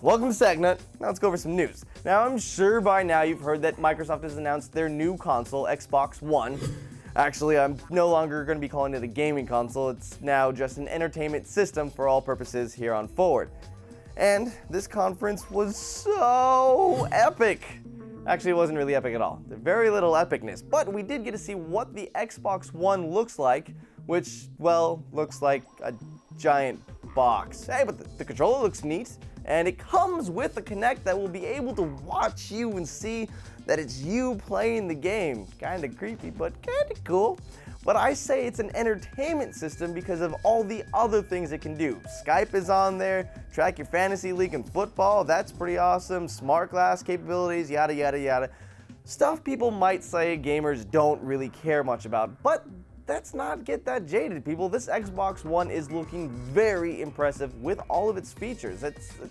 welcome to Sagnut. Now let's go over some news. Now I'm sure by now you've heard that Microsoft has announced their new console, Xbox One. Actually, I'm no longer going to be calling it a gaming console. It's now just an entertainment system for all purposes here on forward. And this conference was so epic. Actually, it wasn't really epic at all. There's very little epicness, but we did get to see what the Xbox One looks like, which, well, looks like a giant box. Hey, but the controller looks neat, and it comes with a Kinect that will be able to watch you and see that it's you playing the game. Kinda creepy, but kinda cool. But I say it's an entertainment system because of all the other things it can do. Skype is on there, track your fantasy league and football, that's pretty awesome, smart glass capabilities, yada yada yada. Stuff people might say gamers don't really care much about, but let's not get that jaded, people. This Xbox One is looking very impressive with all of its features.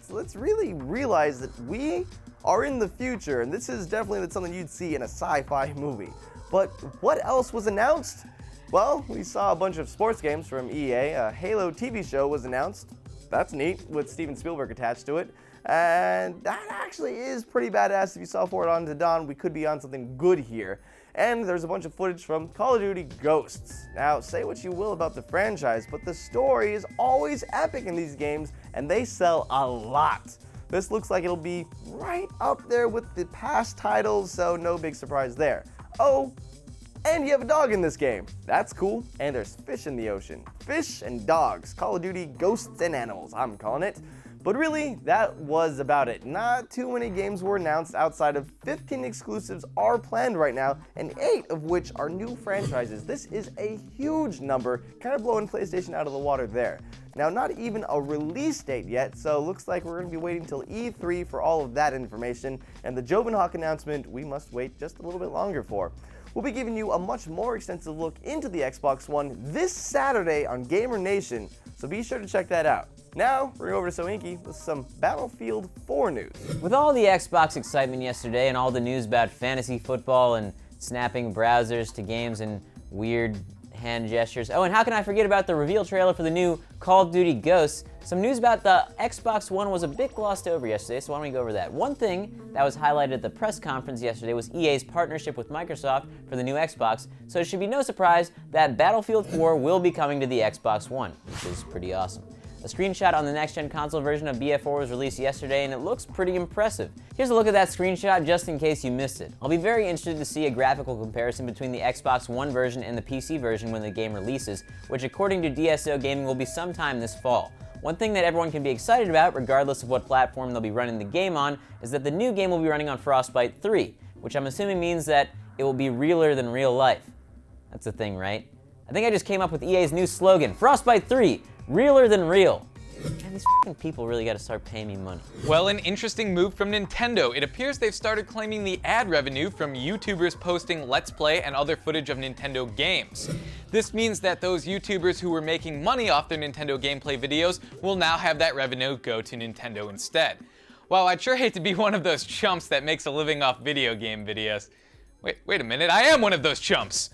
Let's really realize that we are in the future, and this is definitely something you'd see in a sci-fi movie. But what else was announced? Well, we saw a bunch of sports games from EA. A Halo TV show was announced. That's neat, with Steven Spielberg attached to it. And that actually is pretty badass. If you saw Forward Unto Dawn, we could be on something good here. And there's a bunch of footage from Call of Duty Ghosts. Now, say what you will about the franchise, but the story is always epic in these games, and they sell a lot. This looks like it'll be right up there with the past titles, so no big surprise there. Oh, and you have a dog in this game. That's cool. And there's fish in the ocean. Fish and dogs. Call of Duty Ghosts and Animals, I'm calling it. But really, that was about it. Not too many games were announced outside of 15 exclusives are planned right now, and 8 of which are new franchises. This is a huge number, kind of blowing PlayStation out of the water there. Now, not even a release date yet, so looks like we're going to be waiting till E3 for all of that information, and the Joven Hawk announcement we must wait just a little bit longer for. We'll be giving you a much more extensive look into the Xbox One this Saturday on Gamer Nation, so be sure to check that out. Now, we're going over to Soinky with some Battlefield 4 news. With all the Xbox excitement yesterday and all the news about fantasy football and snapping browsers to games and weird hand gestures. Oh, and how can I forget about the reveal trailer for the new Call of Duty Ghosts? Some news about the Xbox One was a bit glossed over yesterday, so why don't we go over that? One thing that was highlighted at the press conference yesterday was EA's partnership with Microsoft for the new Xbox, so it should be no surprise that Battlefield 4 will be coming to the Xbox One, which is pretty awesome. A screenshot on the next-gen console version of BF4 was released yesterday, and it looks pretty impressive. Here's a look at that screenshot just in case you missed it. I'll be very interested to see a graphical comparison between the Xbox One version and the PC version when the game releases, which according to DSO Gaming will be sometime this fall. One thing that everyone can be excited about, regardless of what platform they'll be running the game on, is that the new game will be running on Frostbite 3, which I'm assuming means that it will be realer than real life. That's the thing, right? I think I just came up with EA's new slogan, Frostbite 3, realer than real. Man, these f***ing people really gotta start paying me money. Well, an interesting move from Nintendo. It appears they've started claiming the ad revenue from YouTubers posting Let's Play and other footage of Nintendo games. This means that those YouTubers who were making money off their Nintendo gameplay videos will now have that revenue go to Nintendo instead. Wow, I'd sure hate to be one of those chumps that makes a living off video game videos. Wait a minute, I am one of those chumps!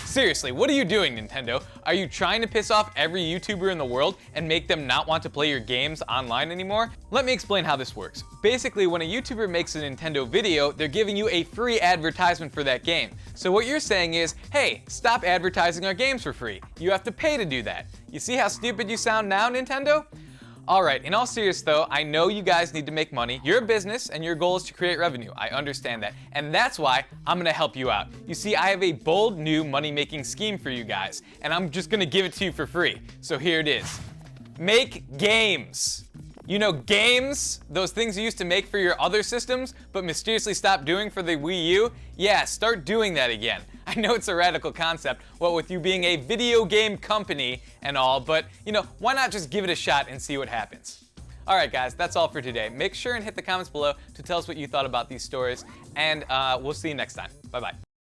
Seriously, what are you doing, Nintendo? Are you trying to piss off every YouTuber in the world and make them not want to play your games online anymore? Let me explain how this works. Basically, when a YouTuber makes a Nintendo video, they're giving you a free advertisement for that game. So what you're saying is, hey, stop advertising our games for free. You have to pay to do that. You see how stupid you sound now, Nintendo? Alright, in all seriousness though, I know you guys need to make money. You're a business and your goal is to create revenue. I understand that. And that's why I'm gonna help you out. You see, I have a bold new money-making scheme for you guys, and I'm just gonna give it to you for free. So here it is. Make games. You know, games, those things you used to make for your other systems, but mysteriously stopped doing for the Wii U? Yeah, start doing that again. I know it's a radical concept, what with you being a video game company and all, but, you know, why not just give it a shot and see what happens? Alright guys, that's all for today. Make sure and hit the comments below to tell us what you thought about these stories, and we'll see you next time. Bye-bye.